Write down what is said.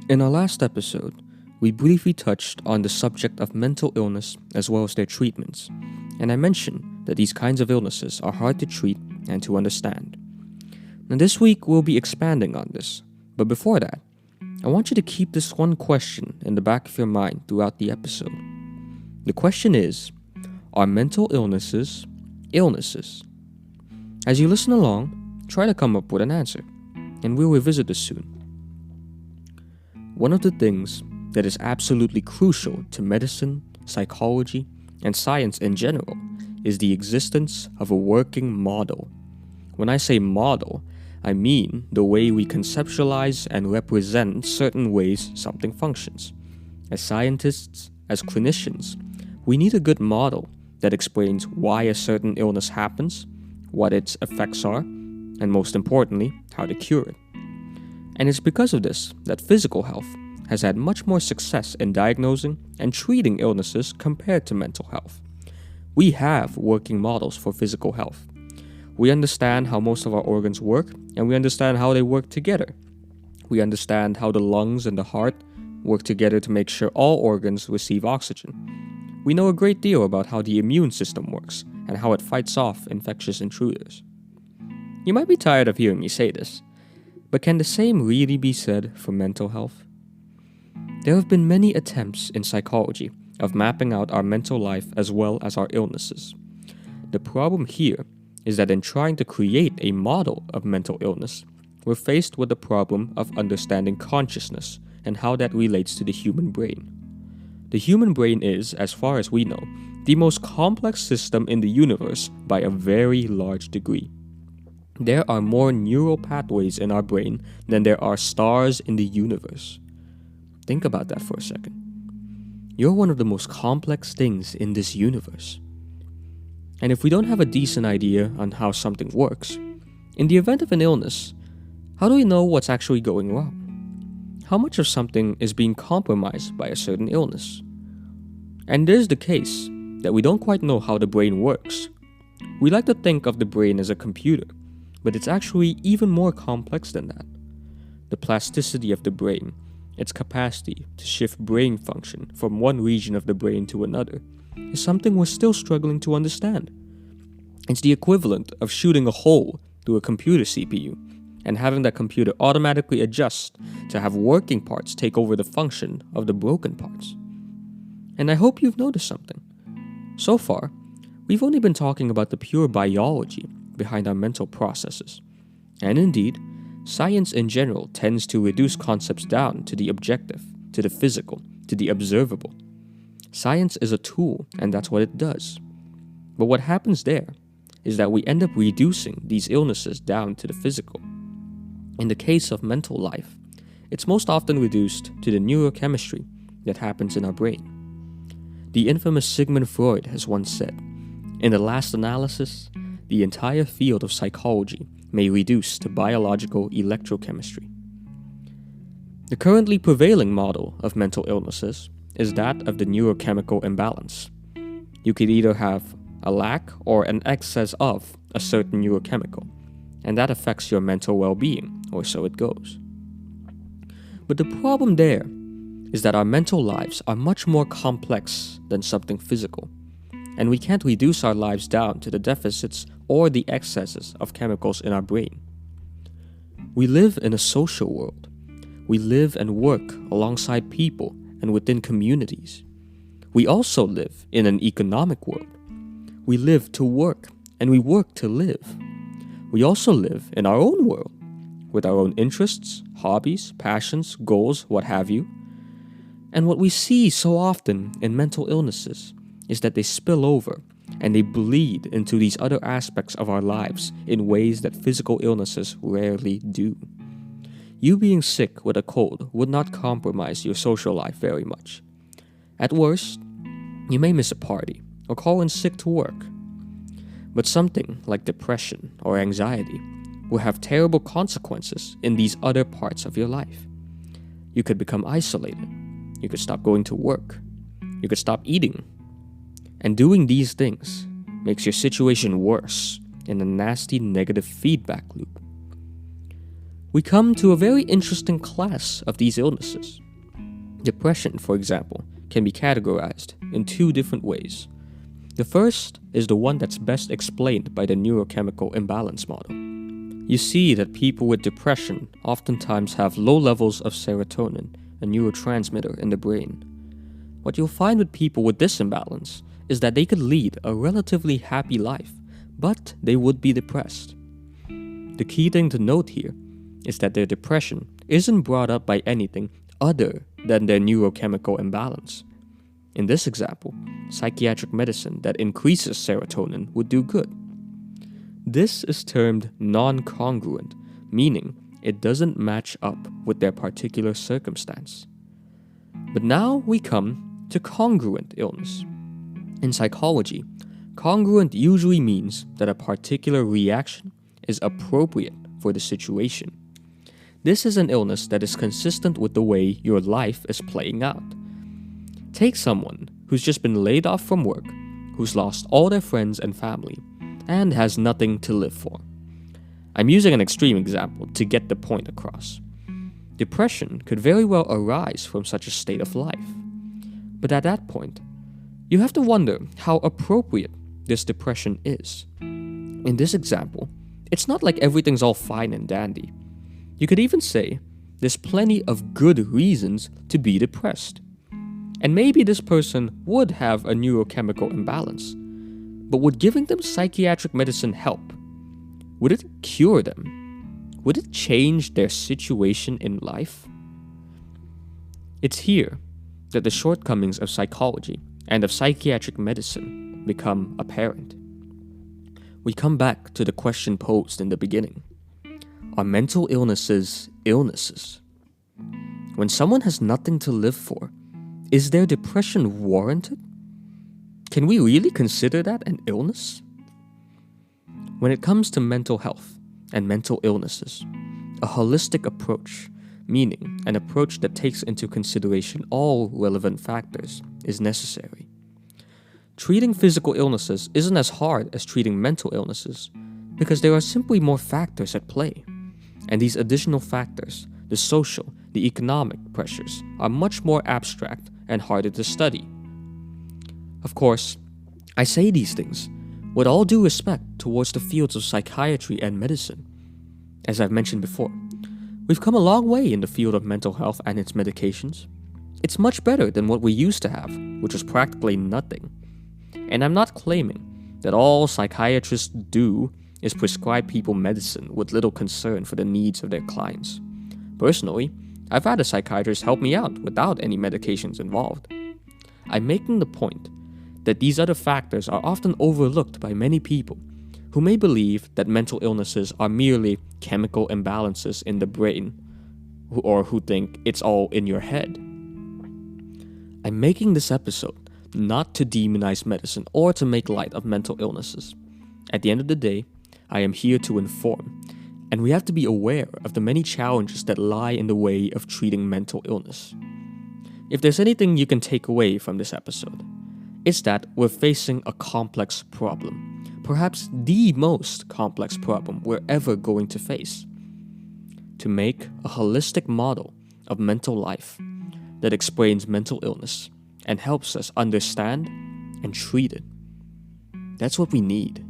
In our last episode, we briefly touched on the subject of mental illness as well as their treatments, and I mentioned that these kinds of illnesses are hard to treat and to understand. Now this week we'll be expanding on this, but before that, I want you to keep this one question in the back of your mind throughout the episode. The question is, are mental illnesses illnesses? As you listen along, try to come up with an answer, and we'll revisit this soon. One of the things that is absolutely crucial to medicine, psychology, and science in general is the existence of a working model. When I say model, I mean the way we conceptualize and represent certain ways something functions. As scientists, as clinicians, we need a good model that explains why a certain illness happens, what its effects are, and most importantly, how to cure it. And it's because of this that physical health has had much more success in diagnosing and treating illnesses compared to mental health. We have working models for physical health. We understand how most of our organs work, and we understand how they work together. We understand how the lungs and the heart work together to make sure all organs receive oxygen. We know a great deal about how the immune system works and how it fights off infectious intruders. You might be tired of hearing me say this, but can the same really be said for mental health? There have been many attempts in psychology of mapping out our mental life as well as our illnesses. The problem here is that in trying to create a model of mental illness, we're faced with the problem of understanding consciousness and how that relates to the human brain. The human brain is, as far as we know, the most complex system in the universe by a very large degree. There are more neural pathways in our brain than there are stars in the universe. Think about that for a second. You're one of the most complex things in this universe. And if we don't have a decent idea on how something works, in the event of an illness, how do we know what's actually going wrong? How much of something is being compromised by a certain illness? And there's the case that we don't quite know how the brain works. We like to think of the brain as a computer, but it's actually even more complex than that. The plasticity of the brain, its capacity to shift brain function from one region of the brain to another, is something we're still struggling to understand. It's the equivalent of shooting a hole through a computer CPU and having that computer automatically adjust to have working parts take over the function of the broken parts. And I hope you've noticed something. So far, we've only been talking about the pure biology behind our mental processes. And indeed, science in general tends to reduce concepts down to the objective, to the physical, to the observable. Science is a tool, and that's what it does. But what happens there is that we end up reducing these illnesses down to the physical. In the case of mental life, it's most often reduced to the neurochemistry that happens in our brain. The infamous Sigmund Freud has once said, "In the last analysis, the entire field of psychology may reduce to biological electrochemistry." The currently prevailing model of mental illnesses is that of the neurochemical imbalance. You could either have a lack or an excess of a certain neurochemical, and that affects your mental well-being, or so it goes. But the problem there is that our mental lives are much more complex than something physical, and we can't reduce our lives down to the deficits or the excesses of chemicals in our brain. We live in a social world. We live and work alongside people and within communities. We also live in an economic world. We live to work, and we work to live. We also live in our own world, with our own interests, hobbies, passions, goals, what have you. And what we see so often in mental illnesses is that they spill over and they bleed into these other aspects of our lives in ways that physical illnesses rarely do. You being sick with a cold would not compromise your social life very much. At worst, you may miss a party or call in sick to work. But something like depression or anxiety will have terrible consequences in these other parts of your life. You could become isolated. You could stop going to work. You could stop eating. And doing these things makes your situation worse in a nasty negative feedback loop. we come to a very interesting class of these illnesses. Depression, for example, can be categorized in two different ways. The first is the one that's best explained by the neurochemical imbalance model. You see that people with depression oftentimes have low levels of serotonin, a neurotransmitter in the brain. What you'll find with people with this imbalance is that they could lead a relatively happy life, but they would be depressed. The key thing to note here is that their depression isn't brought up by anything other than their neurochemical imbalance. In this example, psychiatric medicine that increases serotonin would do good. This is termed non-congruent, meaning it doesn't match up with their particular circumstance. But now we come to congruent illness. In psychology, congruent usually means that a particular reaction is appropriate for the situation. This is an illness that is consistent with the way your life is playing out. Take someone who's just been laid off from work, who's lost all their friends and family, and has nothing to live for. I'm using an extreme example to get the point across. Depression could very well arise from such a state of life. But at that point, you have to wonder how appropriate this depression is. In this example, it's not like everything's all fine and dandy. You could even say there's plenty of good reasons to be depressed. And maybe this person would have a neurochemical imbalance, but would giving them psychiatric medicine help? Would it cure them? Would it change their situation in life? It's here that the shortcomings of psychology and of psychiatric medicine become apparent. We come back to the question posed in the beginning. Are mental illnesses illnesses? When someone has nothing to live for, is their depression warranted? Can we really consider that an illness? When it comes to mental health and mental illnesses, a holistic approach, meaning an approach that takes into consideration all relevant factors, is necessary. Treating physical illnesses isn't as hard as treating mental illnesses because there are simply more factors at play. And these additional factors, the social, the economic pressures, are much more abstract and harder to study. Of course, I say these things with all due respect towards the fields of psychiatry and medicine. As I've mentioned before, we've come a long way in the field of mental health and its medications. It's much better than what we used to have, which was practically nothing. And I'm not claiming that all psychiatrists do is prescribe people medicine with little concern for the needs of their clients. Personally, I've had a psychiatrist help me out without any medications involved. I'm making the point that these other factors are often overlooked by many people who may believe that mental illnesses are merely chemical imbalances in the brain, or who think it's all in your head. I'm making this episode not to demonize medicine or to make light of mental illnesses. At the end of the day, I am here to inform, and we have to be aware of the many challenges that lie in the way of treating mental illness. If there's anything you can take away from this episode, it's that we're facing a complex problem, perhaps the most complex problem we're ever going to face. To make a holistic model of mental life that explains mental illness and helps us understand and treat it. That's what we need.